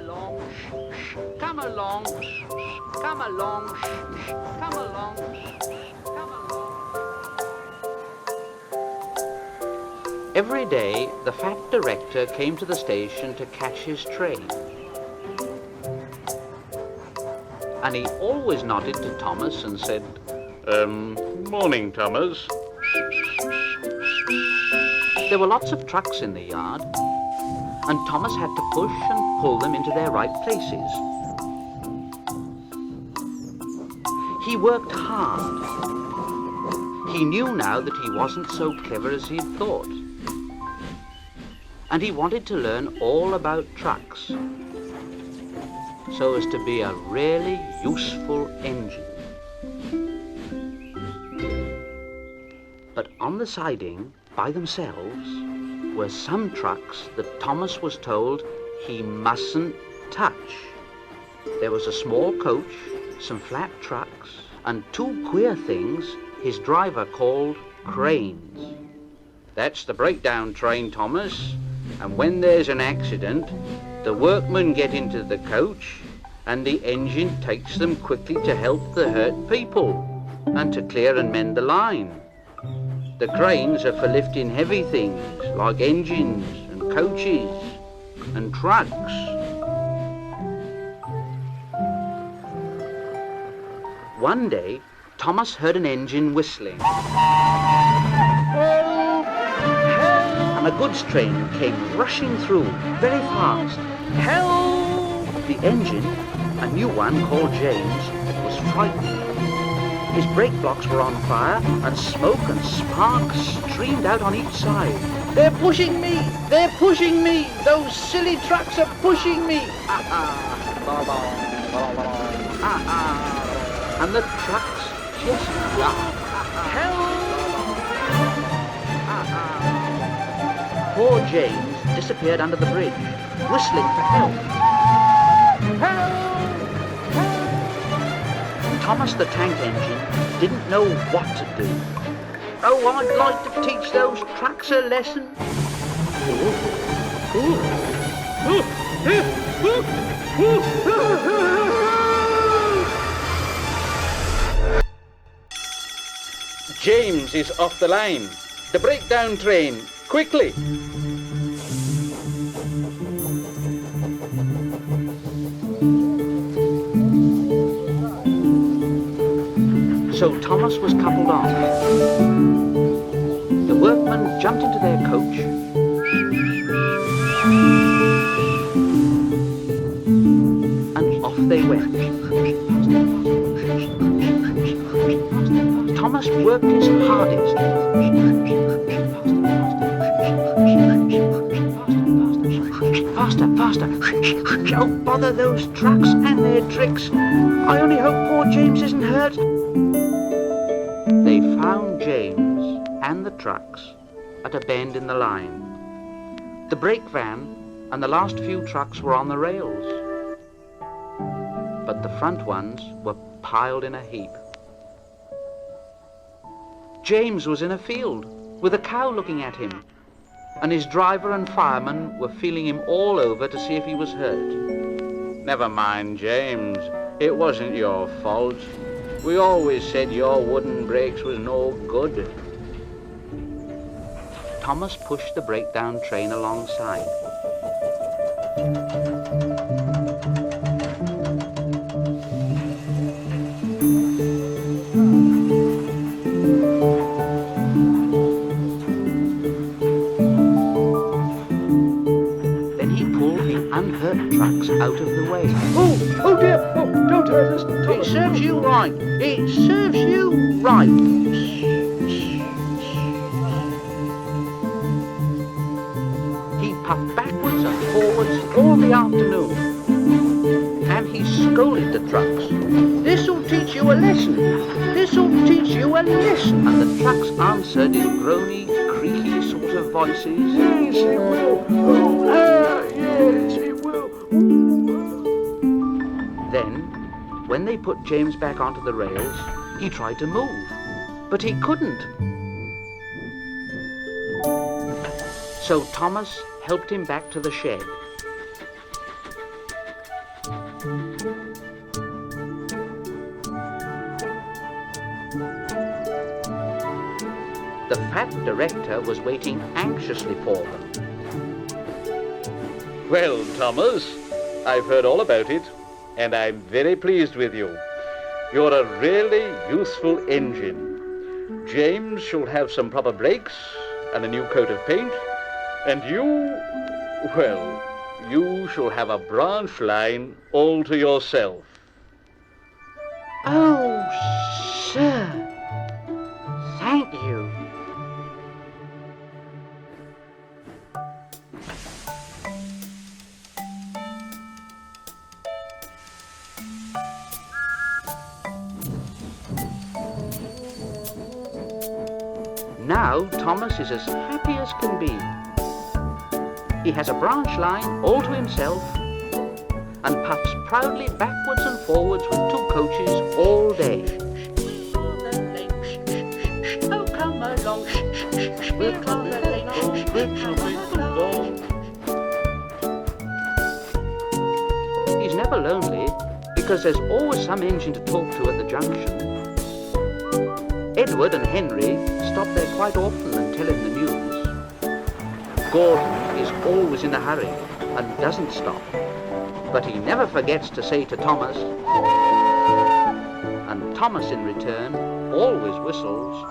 along, come along, come along, come along, come along. Every day, the fat director came to the station to catch his train. And he always nodded to Thomas and said, morning, Thomas. There were lots of trucks in the yard, and Thomas had to push and pull them into their right places. He worked hard. He knew now that he wasn't so clever as he'd thought. And he wanted to learn all about trucks, so as to be a really useful engine. But on the siding, by themselves, were some trucks that Thomas was told he mustn't touch. There was a small coach, some flat trucks, and two queer things his driver called cranes. That's the breakdown train, Thomas, and when there's an accident, the workmen get into the coach and the engine takes them quickly to help the hurt people and to clear and mend the line. The cranes are for lifting heavy things like engines and coaches and trucks. One day, Thomas heard an engine whistling. And a goods train came rushing through very fast. Help! The engine, a new one called James, was frightened. His brake blocks were on fire, and smoke and sparks streamed out on each side. They're pushing me! They're pushing me! Those silly trucks are pushing me! And the trucks just laughed. Help! Poor James disappeared under the bridge, whistling for help. Help! Thomas the tank engine didn't know what to do. Oh, I'd like to teach those trucks a lesson. James is off the line. The breakdown train, quickly. So Thomas was coupled on. The workmen jumped into their coach and off they went. Thomas worked his hardest. Faster, faster. Oh, bother those trucks and their tricks. I only hope poor James isn't hurt. They found James and the trucks at a bend in the line. The brake van and the last few trucks were on the rails, but the front ones were piled in a heap. James was in a field with a cow looking at him, and his driver and fireman were feeling him all over to see if he was hurt. Never mind, James. It wasn't your fault. We always said your wooden brakes was no good. Thomas pushed the breakdown train alongside. Then he pulled the unhurt trucks out of the way. Oh dear! Oh, don't hurt us! It serves you right. It serves you right. He puffed backwards and forwards all the afternoon, and he scolded the trucks. This'll teach you a lesson. This'll teach you a lesson. And the trucks answered in groany, creaky sort of voices. Yes, it will. Yes, it will. Then, when they put James back onto the rails, he tried to move, but he couldn't. So Thomas helped him back to the shed. The fat director was waiting anxiously for them. Well, Thomas, I've heard all about it, and I'm very pleased with you. You're a really useful engine. James shall have some proper brakes and a new coat of paint, and you, well, you shall have a branch line all to yourself. Oh, sir, thank you. Now Thomas is as happy as can be. He has a branch line all to himself and puffs proudly backwards and forwards with 2 coaches all day. Oh, come along. Britt, He's never lonely because there's always some engine to talk to at the junction. Edward and Henry stop there quite often and tell him the news. Gordon is always in a hurry and doesn't stop, but he never forgets to say to Thomas, and Thomas in return always whistles